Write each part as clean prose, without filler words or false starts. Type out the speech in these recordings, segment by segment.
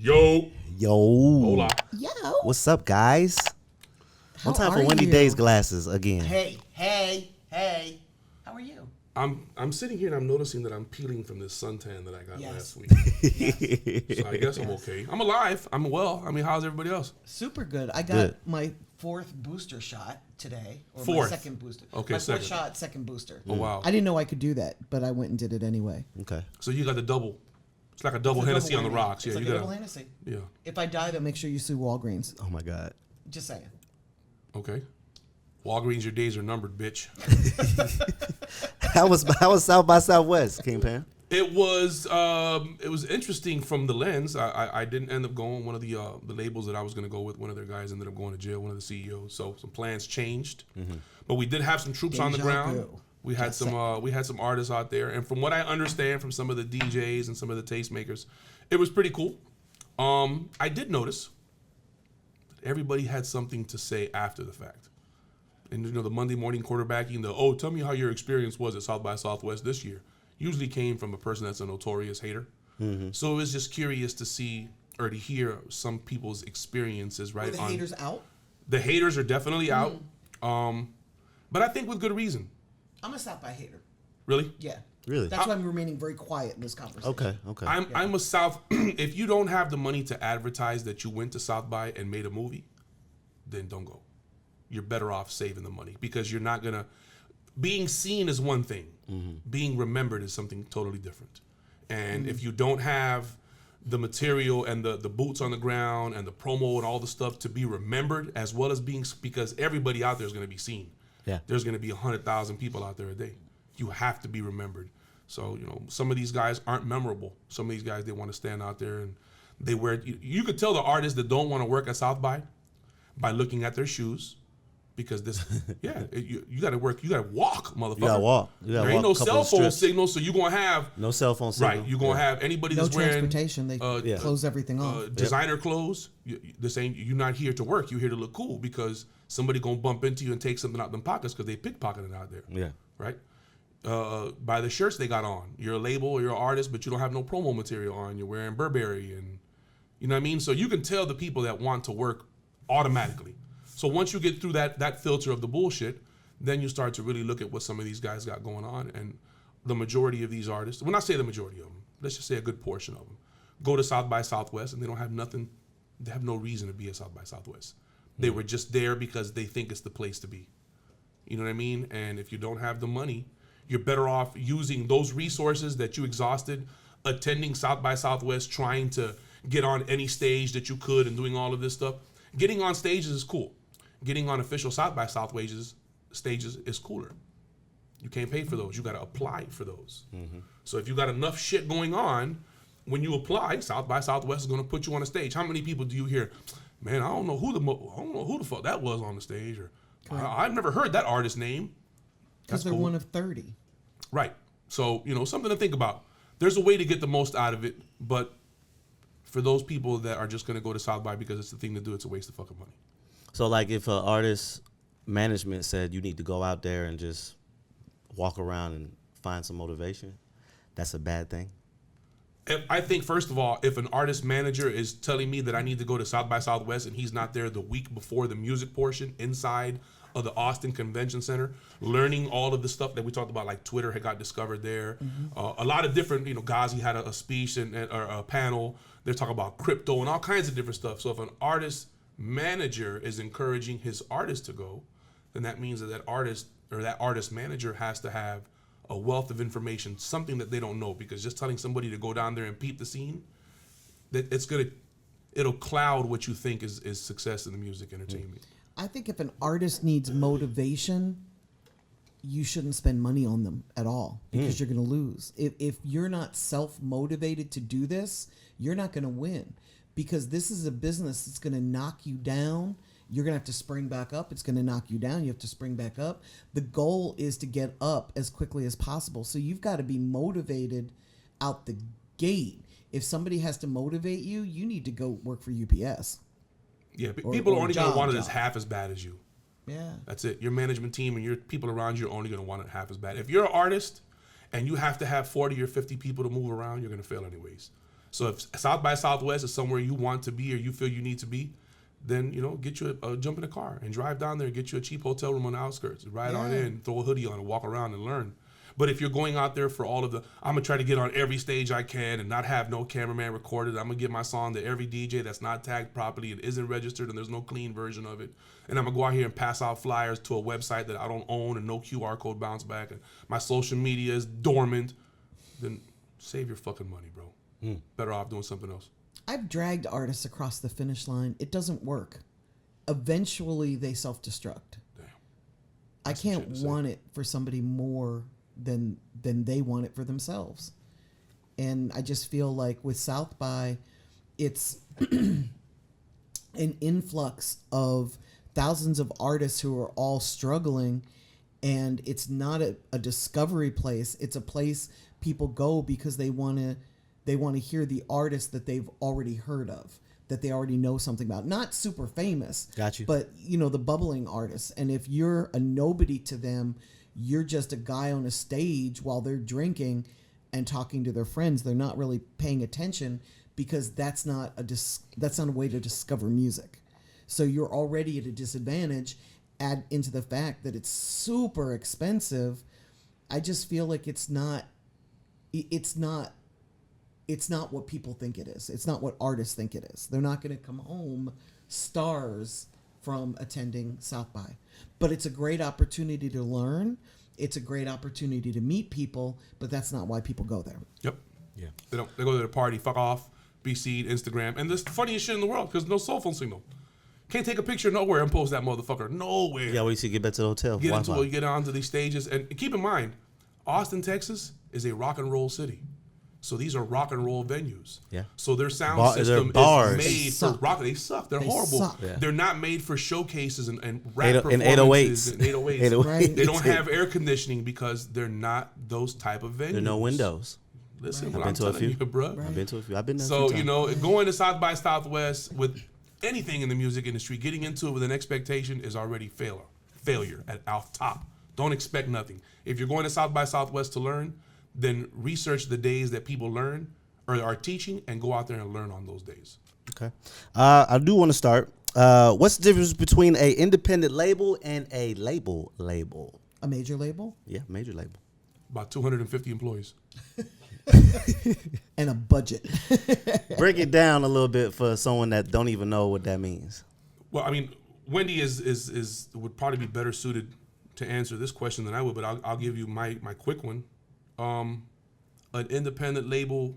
Yo. Yo. Hola. Yo. What's up, guys? How One time for are Wendy you? Day's glasses again. Hey. How are you? I'm sitting here and I'm noticing that I'm peeling from this suntan that I got Yes. last week. So I guess I'm okay. I'm alive. I'm well. I mean, how's everybody else? Super good. I got Good. my fourth booster shot today. Or Fourth? My second booster. Okay, my second. fourth shot, second booster. Oh, wow. I didn't know I could do that, but I went and did it anyway. Okay. So you got the double. It's like a double It's a Hennessy double on the whammy. rocks. It's Yeah, like you a got double Hennessy. Yeah. If I die, then make sure you sue Walgreens. Oh my God. Just saying. Okay. Walgreens, your days are numbered, bitch. How was South by Southwest, Kingpin? It was interesting from the lens. I didn't end up going. One of the labels that I was going to go with, one of their guys ended up going to jail. One of the CEOs. So some plans changed, but we did have some troops on the Deja ground. vu. We had some artists out there, and from what I understand from some of the DJs and some of the tastemakers, it was pretty cool. I did notice that everybody had something to say after the fact. And you know, the Monday morning quarterbacking, tell me how your experience was at South by Southwest this year, usually came from a person that's a notorious hater. So it was just curious to see or to hear some people's experiences, right? Were the haters out? The haters are definitely out, but I think with good reason. I'm a South by hater. Really? Yeah. Really? That's why I'm remaining very quiet in this conversation. Okay. I'm a South. If you don't have the money to advertise that you went to South by and made a movie, then don't go. You're better off saving the money because you're not gonna. Being seen is one thing. Being remembered is something totally different. And if you don't have the material and the boots on the ground and the promo and all the stuff to be remembered, as well as because everybody out there is gonna be seen. Yeah. There's gonna be 100,000 people out there a day. You have to be remembered. So, you know, some of these guys aren't memorable. Some of these guys, they want to stand out there and they wear. You could tell the artists that don't want to work at South by looking at their shoes. Because you got to work. You got to walk, motherfucker. You gotta walk. There ain't no cell phone signal, so you're going to have. No cell phone signal. Right. You're going to have anybody No that's wearing. transportation. They close everything off. Designer clothes. You're not here to work. You're here to look cool because somebody going to bump into you and take something out of them pockets because they pickpocketed out there. Yeah. Right? By the shirts they got on. You're a label or you're an artist, but you don't have no promo material on. You're wearing Burberry and, you know what I mean? So you can tell the people that want to work automatically. So once you get through that filter of the bullshit, then you start to really look at what some of these guys got going on. And the majority of these artists, when I say the majority of them, let's just say a good portion of them, go to South by Southwest and they don't have nothing, they have no reason to be at South by Southwest. They were just there because they think it's the place to be. You know what I mean? And if you don't have the money, you're better off using those resources that you exhausted, attending South by Southwest, trying to get on any stage that you could and doing all of this stuff. Getting on stages is cool. Getting on official South by Southwest stages is cooler. You can't pay for those. You got to apply for those. So if you got enough shit going on, when you apply, South by Southwest is going to put you on a stage. How many people do you hear? Man, I don't know who the fuck that was on the stage, or I've never heard that artist's name. Because they're one of 30. Right. So, you know, something to think about. There's a way to get the most out of it, but for those people that are just going to go to South by because it's the thing to do, it's a waste of fucking money. So, like, if an artist management said you need to go out there and just walk around and find some motivation, that's a bad thing? I think, first of all, if an artist manager is telling me that I need to go to South by Southwest and he's not there the week before the music portion inside of the Austin Convention Center, learning all of the stuff that we talked about, like Twitter had got discovered there. A lot of different, you know, Ghazi had a speech or a panel. They're talking about crypto and all kinds of different stuff. So if an artist manager is encouraging his artist to go, then that means that artist or that artist manager has to have a wealth of information, something that they don't know, because just telling somebody to go down there and peep the scene, that it'll cloud what you think is success in the music entertainment. I think if an artist needs motivation, you shouldn't spend money on them at all because you're going to lose. If you're not self-motivated to do this, you're not going to win. Because this is a business that's going to knock you down. You're going to have to spring back up. It's going to knock you down. You have to spring back up. The goal is to get up as quickly as possible. So you've got to be motivated out the gate. If somebody has to motivate you, you need to go work for UPS. Yeah, people are only going to want it as job. half as bad as you. Yeah. That's it. Your management team and your people around you are only going to want it half as bad. If you're an artist and you have to have 40 or 50 people to move around, you're going to fail anyways. So if South by Southwest is somewhere you want to be or you feel you need to be, then, you know, get you jump in a car and drive down there, get you a cheap hotel room on the outskirts, ride on in, throw a hoodie on and walk around and learn. But if you're going out there for all of the, I'm going to try to get on every stage I can and not have no cameraman recorded. I'm going to get my song to every DJ that's not tagged properly and isn't registered and there's no clean version of it. And I'm going to go out here and pass out flyers to a website that I don't own and no QR code bounce back and my social media is dormant. Then save your fucking money, bro. Better off doing something else. I've dragged artists across the finish line. It doesn't work. Eventually, they self-destruct. Damn. I can't want it for somebody more than they want it for themselves. And I just feel like with South by, it's an influx of thousands of artists who are all struggling, and it's not a discovery place. It's a place people go because they want to hear the artist that they've already heard of, that they already know something about. Not super famous. Got you. But, you know, the bubbling artists. And if you're a nobody to them, you're just a guy on a stage while they're drinking and talking to their friends. They're not really paying attention because that's not a way to discover music. So you're already at a disadvantage. Add into the fact that it's super expensive. I just feel like it's not what people think it is. It's not what artists think it is. They're not going to come home stars from attending South by. But it's a great opportunity to learn. It's a great opportunity to meet people, but that's not why people go there. Yep. Yeah. They go to the party, fuck off, be seen, Instagram, and this the funniest shit in the world because no cell phone signal. Can't take a picture nowhere and post that motherfucker. Nowhere. Yeah, wait till you get back to the hotel. Get onto these stages. And keep in mind, Austin, Texas is a rock and roll city. So these are rock and roll venues. Yeah. So their sound system is made for rock. They suck. They're horrible. Suck. Yeah. They're not made for showcases and rap And performances 808s. and 808s. Right. They don't have air conditioning because they're not those type of venues. There are no windows. Listen, I've what been I'm to a telling you, few. bro. I've been to a few. I've been there. So, a few you times. know, going to South by Southwest with anything in the music industry, getting into it with an expectation is already failure at off top. Don't expect nothing. If you're going to South by Southwest to learn, then research the days that people learn or are teaching and go out there and learn on those days. Okay. I do want to start. What's the difference between a independent label and a label? A major label? Yeah, major label. About 250 employees. And a budget. Break it down a little bit for someone that don't even know what that means. Well, I mean, Wendy would probably be better suited to answer this question than I would, but I'll give you my quick one. An independent label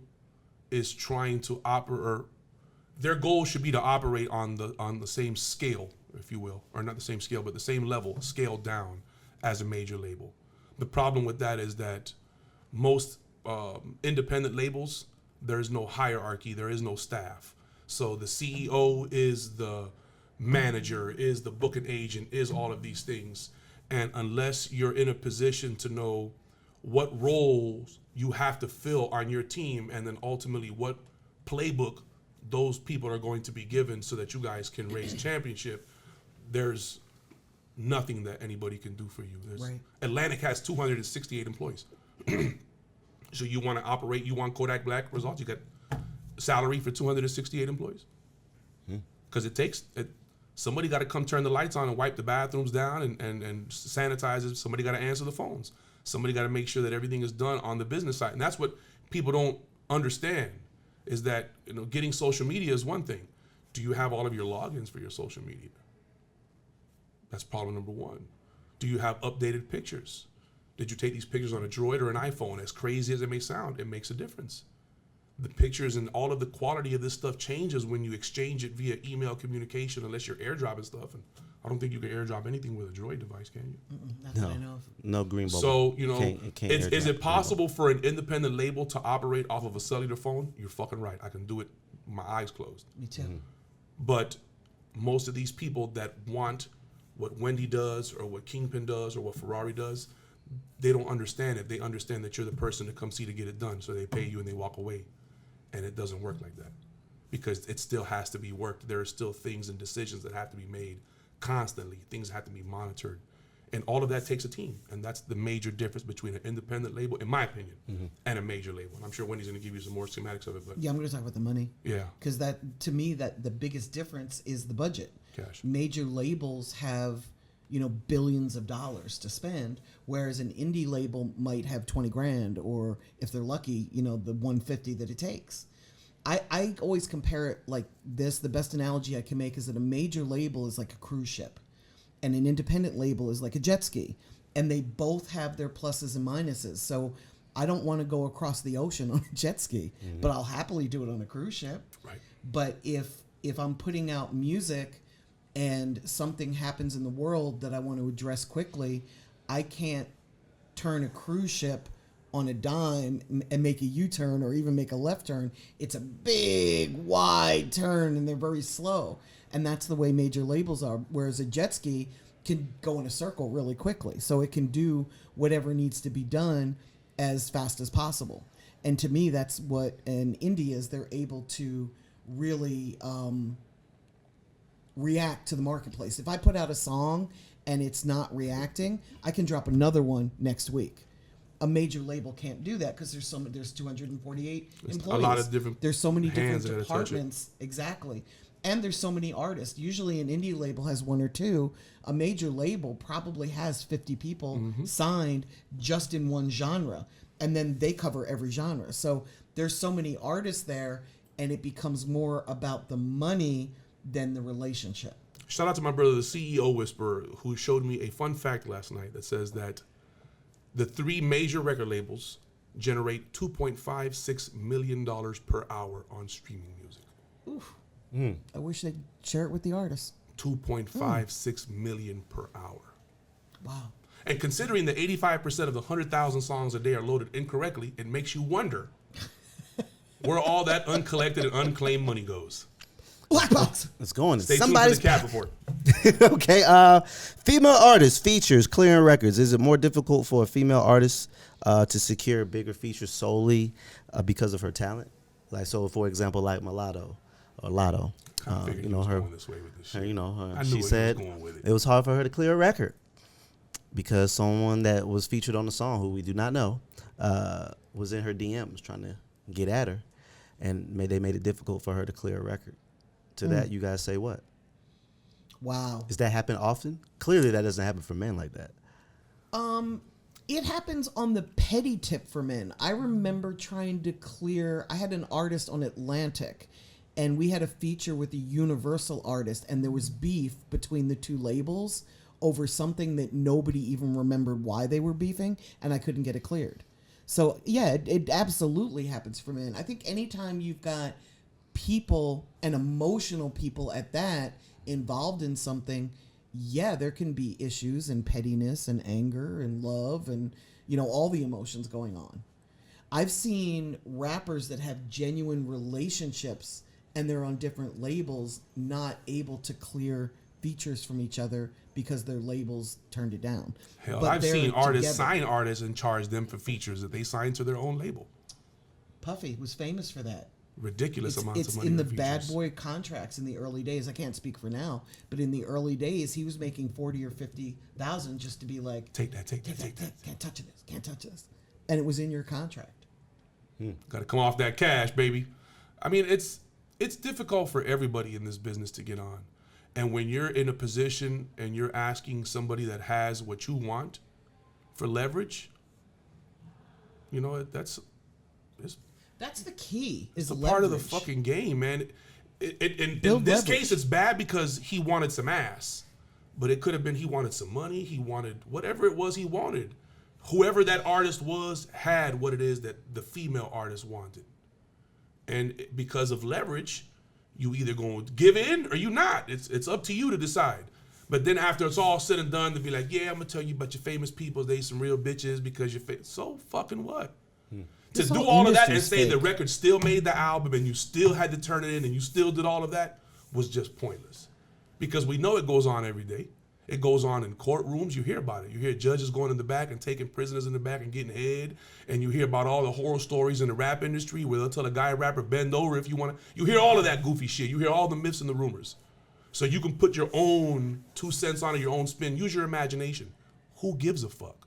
is trying to operate. Their goal should be to operate on the same scale, if you will, or not the same scale, but the same level, scaled down as a major label. The problem with that is that most independent labels, there is no hierarchy, there is no staff. So the CEO is the manager, is the booking agent, is all of these things. And unless you're in a position to know what roles you have to fill on your team and then ultimately what playbook those people are going to be given so that you guys can raise championship, there's nothing that anybody can do for you. Right. Atlantic has 268 employees. So you want to operate, you want Kodak Black results, you got salary for 268 employees. Because somebody got to come turn the lights on and wipe the bathrooms down and sanitize it. Somebody got to answer the phones. Somebody got to make sure that everything is done on the business side. And that's what people don't understand is that, you know, getting social media is one thing. Do you have all of your logins for your social media? That's problem number one. Do you have updated pictures? Did you take these pictures on a Droid or an iPhone? As crazy as it may sound, it makes a difference. The pictures and all of the quality of this stuff changes when you exchange it via email communication, unless you're airdropping stuff. And I don't think you can airdrop anything with a Droid device, can you? Not that I know of. No green bubble. So, you know, Can't is airdrop it possible for an independent label to operate off of a cellular phone? You're fucking right. I can do it with my eyes closed. Me too. But most of these people that want what Wendy does or what Kingpin does or what Ferrari does, they don't understand it. They understand that you're the person to come see to get it done. So they pay you and they walk away. And it doesn't work like that because it still has to be worked. There are still things and decisions that have to be made constantly. Things have to be monitored. And all of that takes a team. And that's the major difference between an independent label, in my opinion, and a major label. And I'm sure Wendy's going to give you some more schematics of it. But Yeah, I'm going to talk about the money. yeah, Because that, to me, that the biggest difference is the budget. cash. Major labels have, billions of dollars to spend, whereas an indie label might have 20 grand, or if they're lucky, the 150 that it takes. I always compare it like this. The best analogy I can make is that a major label is like a cruise ship, and an independent label is like a jet ski, and they both have their pluses and minuses. So I don't want to go across the ocean on a jet ski, but I'll happily do it on a cruise ship. Right. But if I'm putting out music and something happens in the world that I want to address quickly, I can't turn a cruise ship on a dime and make a U-turn or even make a left turn. It's a big, wide turn, and they're very slow. And that's the way major labels are, whereas a jet ski can go in a circle really quickly. So it can do whatever needs to be done as fast as possible. And to me, that's what in India is. They're able to really react to the marketplace. If I put out a song and it's not reacting, I can drop another one next week. A major label can't do that because there's 248 employees. A lot of different There's so many different hands that gotta touch it. departments. Exactly. And there's so many artists. Usually an indie label has one or two. A major label probably has 50 people signed just in one genre. And then they cover every genre. So there's so many artists there, and it becomes more about the money than the relationship. Shout out to my brother, the CEO Whisperer, who showed me a fun fact last night that says that the 3 major record labels generate $2.56 million per hour on streaming music. Oof. I wish they'd share it with the artists. $2.56 million per hour. Wow. And considering that 85% of the 100,000 songs a day are loaded incorrectly, it makes you wonder where all that uncollected and unclaimed money goes. Black box. It's going to Stay tuned for somebody's the cat report. Okay. Female artist features clearing records. Is it more difficult for a female artist to secure bigger features solely because of her talent? Like, so for example, like Mulatto or Lotto, I figured he was going this way with this shit. I knew she he was said going with it. it was hard for her to clear a record because someone that was featured on the song, who we do not know, was in her DMs trying to get at her, and they made it difficult for her to clear a record. To that, you guys say what? Wow. Does that happen often? Clearly, that doesn't happen for men like that. It happens on the petty tip for men. I remember trying to clear, I had an artist on Atlantic, and we had a feature with a Universal artist, and there was beef between the two labels over something that nobody even remembered why they were beefing, and I couldn't get it cleared. So yeah, it absolutely happens for men. I think anytime you've got people, and emotional people at that, involved in something, yeah, there can be issues and pettiness and anger and love and, all the emotions going on. I've seen rappers that have genuine relationships and they're on different labels not able to clear features from each other because their labels turned it down. Hell, But I've they're seen artists together. sign artists and charge them for features that they signed to their own label. Puffy was famous for that. Ridiculous amounts It's of money in the for bad features. boy contracts in the early days. I can't speak for now, but in the early days, he was making 40 or 50,000 just to be like, Take that. can't touch this, can't touch this, and it was in your contract. Got to come off that cash, baby. I mean, it's difficult for everybody in this business to get on. And when you're in a position and you're asking somebody that has what you want for leverage, That's the key. Is it's a part of the leverage. fucking game, man. In Build this leverage. case, it's bad because he wanted some ass. But it could have been he wanted some money. He wanted whatever it was he wanted. Whoever that artist was had what it is that the female artist wanted. And because of leverage, you either going to give in or you not. It's up to you to decide. But then after it's all said and done, to be like, yeah, I'm going to tell you about your famous people. They some real bitches because you're so fucking what? This To do whole all of that and industry's say the fake. record still made the album and you still had to turn it in and you still did all of that was just pointless. Because we know it goes on every day. It goes on in courtrooms. You hear about it. You hear judges going in the back and taking prisoners in the back and getting head. And you hear about all the horror stories in the rap industry where they'll tell a guy rapper, bend over if you want to. You hear all of that goofy shit. You hear all the myths and the rumors. So you can put your own 2 cents on it, your own spin. Use your imagination. Who gives a fuck?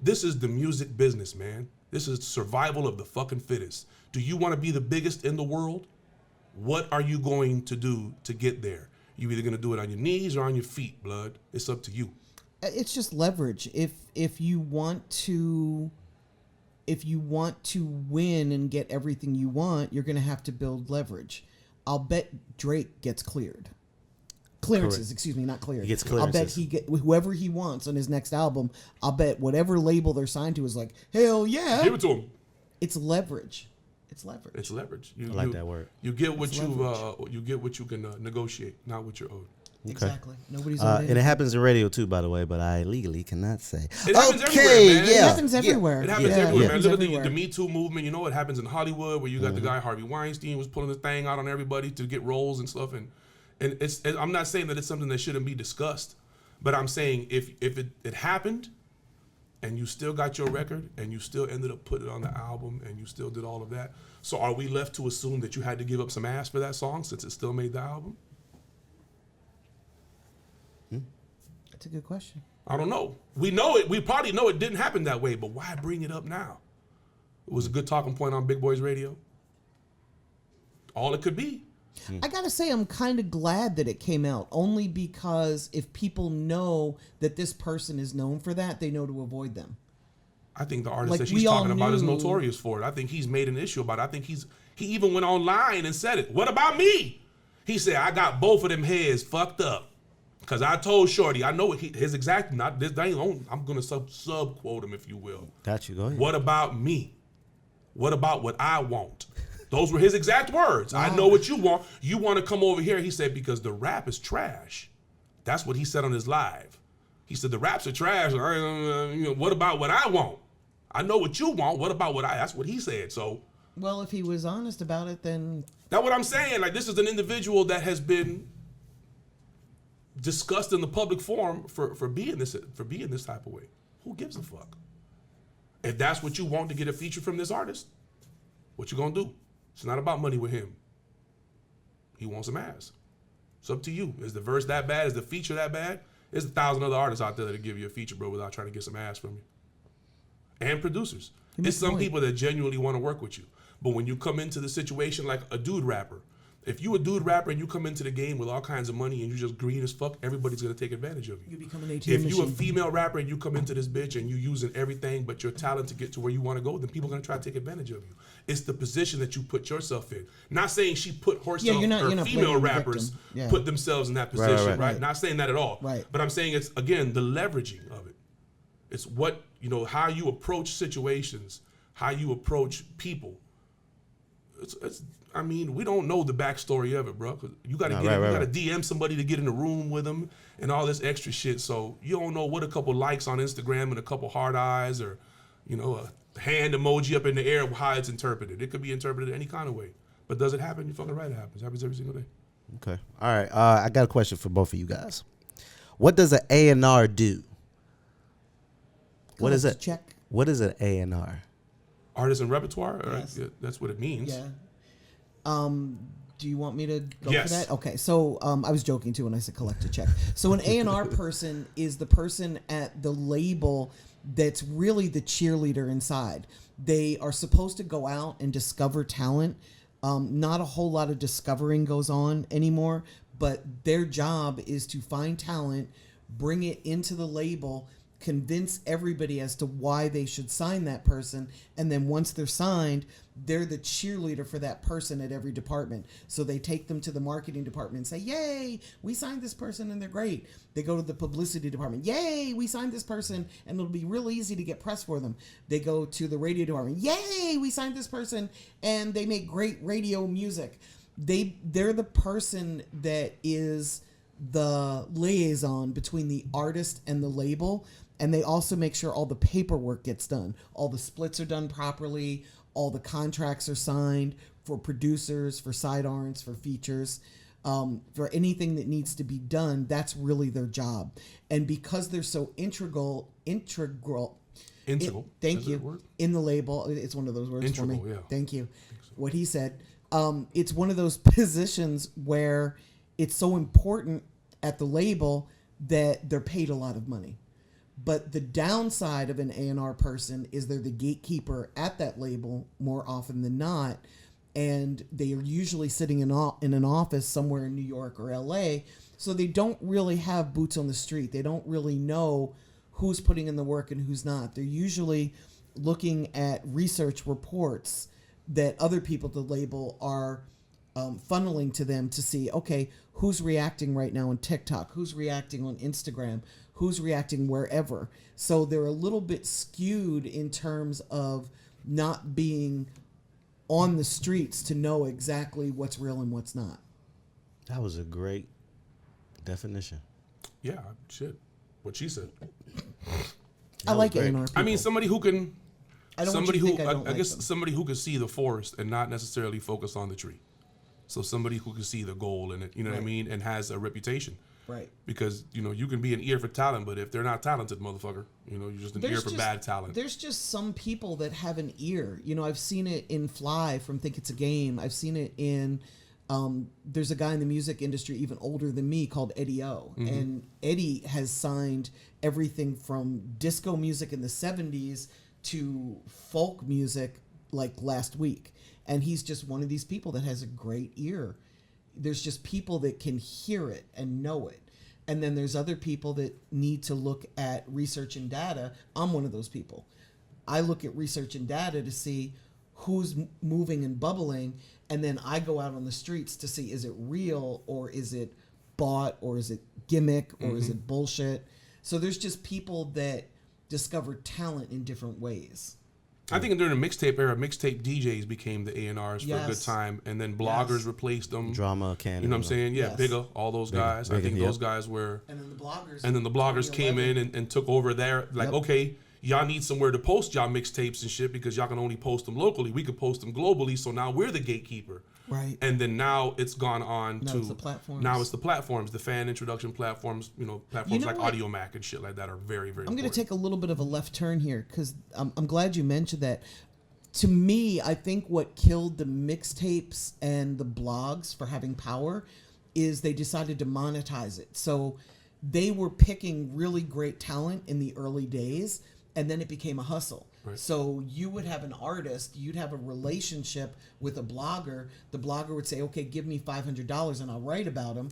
This is the music business, man. This is survival of the fucking fittest. Do you want to be the biggest in the world? What are you going to do to get there? You either going to do it on your knees or on your feet, blood. It's up to you. It's just leverage. If you want to win and get everything you want, you're going to have to build leverage. I'll bet Drake gets cleared. Clearances, Correct. excuse me, not cleared. He gets I'll bet clearances. he get whoever he wants on his next album. I'll bet whatever label they're signed to is like, hell yeah. Give it to him. It's leverage. It's leverage. It's leverage. I like that word. You get what It's you get what you can negotiate, not what you're owed. Exactly. Nobody's And it happens in radio too, by the way, but I legally cannot say. It happens everywhere, man. It happens everywhere. It happens Yeah, everywhere, it man. happens Look at everywhere. the Me Too movement. You know what happens in Hollywood, where you got the guy Harvey Weinstein was pulling his thing out on everybody to get roles and stuff. And I'm not saying that it's something that shouldn't be discussed, but I'm saying if it happened, and you still got your record, and you still ended up putting it on the album, and you still did all of that. So are we left to assume that you had to give up some ass for that song since it still made the album? That's a good question. I don't know. We know it. We probably know it didn't happen that way, but why bring it up now? It was a good talking point on Big Boys Radio. All it could be. I gotta say, I'm kind of glad that it came out, only because if people know that this person is known for that, they know to avoid them. I think the artist Like, that we she's all talking about is knew- notorious for it. I think he's made an issue about it. I think he even went online and said it. What about me? He said, I got both of them heads fucked up. Because I told Shorty, I know his exact, not this, they ain't, I'm going to sub quote him, if you will. Got you. Go ahead. What about me? What about what I want? Those were his exact words. I know what you want. You want to come over here, he said, because the rap is trash. That's what he said on his live. He said, the raps are trash. What about what I want? I know what you want. What about what that's what he said. So. Well, if he was honest about it, then That's what I'm saying. Like, this is an individual that has been discussed in the public forum for being this type of way. Who gives a fuck? If that's what you want to get a feature from this artist, what you gonna do? It's not about money with him. He wants some ass. It's up to you. Is the verse that bad? Is the feature that bad? There's 1,000 other artists out there that'll give you a feature, bro, without trying to get some ass from you. And producers. It's some people that genuinely want to work with you. But when you come into the situation like a dude rapper, if you a dude rapper and you come into the game with all kinds of money and you just green as fuck, everybody's gonna take advantage of you. you become an ATM If machine. you a female rapper and you come into this bitch and you using everything but your talent to get to where you want to go, then people are gonna try to take advantage of you. It's the position that you put yourself in. Not saying she put herself you're not or playing female the rappers victim. Yeah. put themselves in that position, right, right. Not saying that at all. Right. But I'm saying it's again the leveraging of it. It's what how you approach situations, how you approach people. It's I mean, we don't know the backstory of it, bro. 'Cause you got to No, you got to right. DM somebody to get in the room with them and all this extra shit. So you don't know what a couple likes on Instagram and a couple hard eyes or, a hand emoji up in the air, how it's interpreted. It could be interpreted any kind of way. But does it happen? You're fucking right. It happens. It happens every single day. Okay. All right. I got a question for both of you guys. What does an A&R do? What is Collect it? a check. What is an A&R? Artist and repertoire. Yes. Yeah, that's what it means. Yeah. Do you want me to go Yes. for that? Okay. So I was joking too when I said collect a check. So an A&R person is the person at the label that's really the cheerleader inside. They are supposed to go out and discover talent. Not a whole lot of discovering goes on anymore, but their job is to find talent, bring it into the label, convince everybody as to why they should sign that person, and then once they're signed, they're the cheerleader for that person at every department. So they take them to the marketing department and say, yay, we signed this person and they're great. They go to the publicity department, yay, we signed this person and it'll be real easy to get press for them. They go to the radio department, yay, we signed this person and they make great radio music. They're the person that is the liaison between the artist and the label. And they also make sure all the paperwork gets done. All the splits are done properly. All the contracts are signed for producers, for sidearms, for features, for anything that needs to be done. That's really their job. And because they're so integral. Integral. Thank Is that you. a word? In the label, it's one of those words for me. Integral, yeah. Thank you. What he said. It's one of those positions where it's so important at the label that they're paid a lot of money. But the downside of an A&R person is they're the gatekeeper at that label more often than not. And they are usually sitting in an office somewhere in New York or LA. So they don't really have boots on the street. They don't really know who's putting in the work and who's not. They're usually looking at research reports that other people at the label are funneling to them to see, okay, who's reacting right now on TikTok, who's reacting on Instagram, who's reacting wherever. So they're a little bit skewed in terms of not being on the streets to know exactly what's real and what's not. That was a great definition. Yeah, shit. What she said. I like great. A&R people. I mean, somebody who can. I don't want Somebody you to who think I don't like guess them. somebody who can see the forest and not necessarily focus on the tree. So somebody who can see the goal in it, you know what I Right. mean, and has a reputation. Right. Because you can be an ear for talent, but if they're not talented, motherfucker, you're just an ear for bad talent. There's just some people that have an ear. I've seen it in Fly from Think It's a Game. I've seen it in, there's a guy in the music industry even older than me called Eddie O. Mm-hmm. And Eddie has signed everything from disco music in the 70s to folk music like last week. And he's just one of these people that has a great ear. There's just people that can hear it and know it. And then there's other people that need to look at research and data. I'm one of those people. I look at research and data to see who's moving and bubbling. And then I go out on the streets to see, is it real or is it bought or is it gimmick or is it bullshit? So there's just people that discover talent in different ways. I think during the mixtape era, mixtape DJs became the A&Rs for a good Yes. time, and then bloggers Yes. replaced them. Drama, Cannon. You know what I'm saying? Yeah, Yes. Bigger, all those guys. I Bigger, think yep. those guys were. And then the bloggers. And then the bloggers came in 2011. and took over there. Like, Yep. okay, y'all need somewhere to post y'all mixtapes and shit because y'all can only post them locally. We could post them globally, so now we're the gatekeeper. Right. And then now it's gone on Now to it's the platforms. Now it's the platforms, the fan introduction platforms. Platforms know like what? AudioMac and shit like that are very, very. I'm going to important. take a little bit of a left turn here because I'm glad you mentioned that. To me, I think what killed the mixtapes and the blogs for having power is they decided to monetize it. So they were picking really great talent in the early days, and then it became a hustle. Right. So you would have an artist, you'd have a relationship with a blogger. The blogger would say, okay, give me $500 and I'll write about them.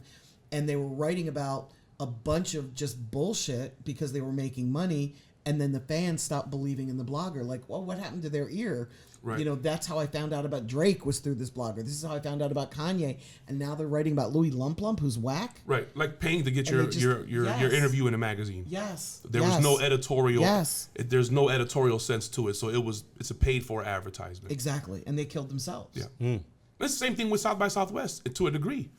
And they were writing about a bunch of just bullshit because they were making money. And then the fans stopped believing in the blogger. Like, well, what happened to their ear? Right. That's how I found out about Drake was through this blogger. This is how I found out about Kanye. And now they're writing about Louis Lump Lump, who's whack. Right, like paying to get And your they just- your yes. interview in a magazine. Yes. There was no editorial. Yes. There's no editorial sense to it, so it's a paid for advertisement. Exactly. And they killed themselves. Yeah. It's the same thing with South by Southwest to a degree,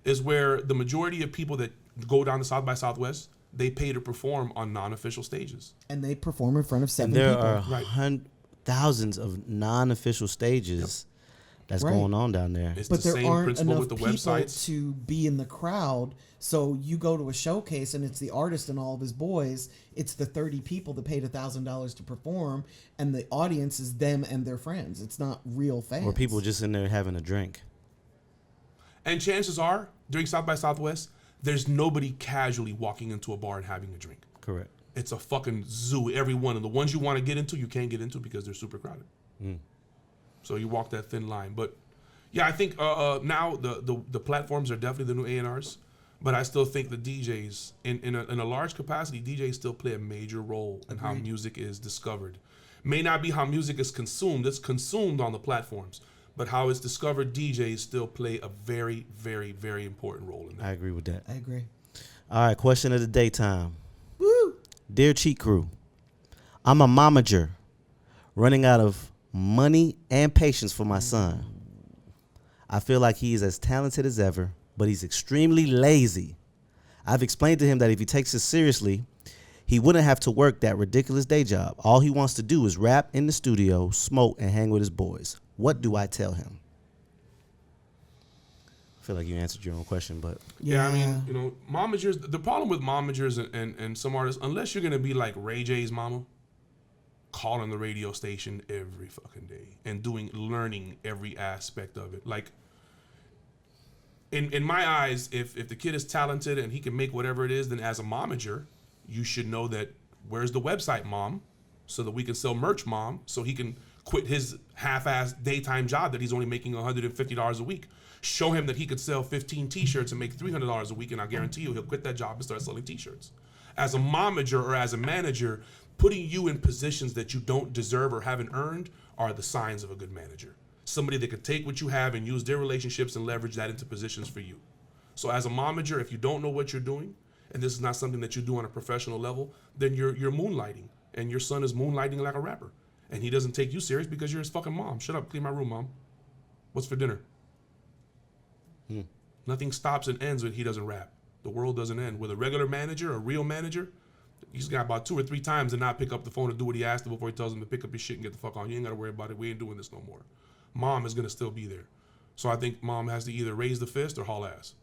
is where the majority of people that go down to South by Southwest, they pay to perform on non-official stages. And they perform in front of 7 There people. are Right. thousands of non-official stages that's Right. going on down there. It's But the there same aren't principle enough with the people websites. to be in the crowd. So you go to a showcase and it's the artist and all of his boys. It's the 30 people that paid $1,000 to perform, and the audience is them and their friends. It's not real fans. Or people just in there having a drink. And chances are, during South by Southwest, there's nobody casually walking into a bar and having a drink. Correct. It's a fucking zoo. Every one of the ones you want to get into, you can't get into because they're super crowded. So you walk that thin line. But yeah, I think now the platforms are definitely the new A&Rs. But I still think the DJs, in a large capacity, DJs still play a major role in how music is discovered. May not be how music is consumed. It's consumed on the platforms. But how it's discovered, DJs still play a very, very, very important role in that. I agree with that. I agree. All right, question of the day time. Woo! Dear Cheat Crew, I'm a momager running out of money and patience for my son. I feel like he is as talented as ever, but he's extremely lazy. I've explained to him that if he takes this seriously, he wouldn't have to work that ridiculous day job. All he wants to do is rap in the studio, smoke, and hang with his boys. What do I tell him? I feel like you answered your own question, but Yeah, I mean, momagers, the problem with momagers and some artists, unless you're going to be like Ray J's mama, calling the radio station every fucking day and learning every aspect of it. Like, in my eyes, if the kid is talented and he can make whatever it is, then as a momager, you should know that Where's the website, mom? So that we can sell merch, mom. So he can quit his half-ass daytime job that he's only making $150 a week. Show him that he could sell 15 t-shirts and make $300 a week, and I guarantee you he'll quit that job and start selling t-shirts. As a momager or as a manager, putting you in positions that you don't deserve or haven't earned are the signs of a good manager. Somebody that could take what you have and use their relationships and leverage that into positions for you. So as a momager, if you don't know what you're doing, and this is not something that you do on a professional level, then you're moonlighting, and your son is moonlighting like a rapper, and he doesn't take you serious because you're his fucking mom. Shut up, clean my room, mom. What's for dinner? Nothing stops and ends when he doesn't rap. The world doesn't end. With a regular manager, a real manager, he's got about 2 or 3 times to not pick up the phone and do what he asked before he tells him to pick up his shit and get the fuck on. You ain't got to worry about it. We ain't doing this no more. Mom is going to still be there. So I think mom has to either raise the fist or haul ass.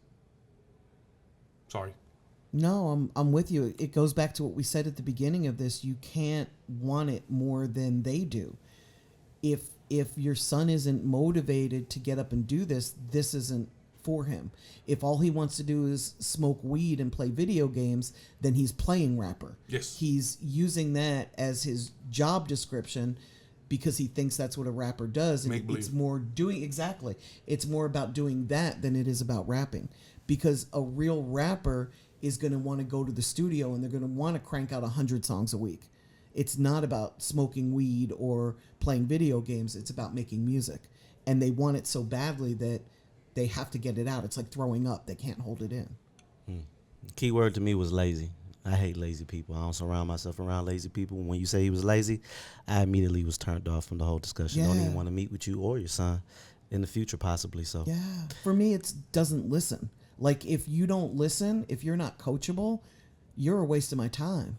Sorry. No, I'm with you. It goes back to what we said at the beginning of this. You can't want it more than they do. If your son isn't motivated to get up and do this, this isn't for him. If all he wants to do is smoke weed and play video games, then he's playing rapper. Yes. He's using that as his job description because he thinks that's what a rapper does. And Make believe. it's more doing exactly. It's more about doing that than it is about rapping. Because a real rapper is going to want to go to the studio and they're going to want to crank out 100 songs a week. It's not about smoking weed or playing video games. It's about making music. And they want it so badly that they have to get it out. It's like throwing up. They can't hold it in. Key word to me was lazy. I hate lazy people. I don't surround myself around lazy people. When you say he was lazy, I immediately was turned off from the whole discussion. Don't even want to meet with you or your son in the future, possibly. So Yeah. For me, it's doesn't listen. Like, if you don't listen, if you're not coachable, you're a waste of my time.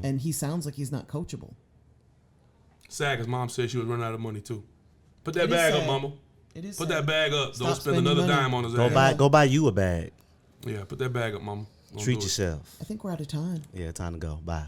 And he sounds like he's not coachable. Sad, because mom said she was running out of money too. Put that It is bag up, sad. mama. It is Put sad. that bag up. Stop Don't spend spending another money. dime on his ass. go buy you a bag. Yeah, put that bag up, mama. Don't Treat do it. yourself. I think we're out of time. Yeah, time to go. Bye.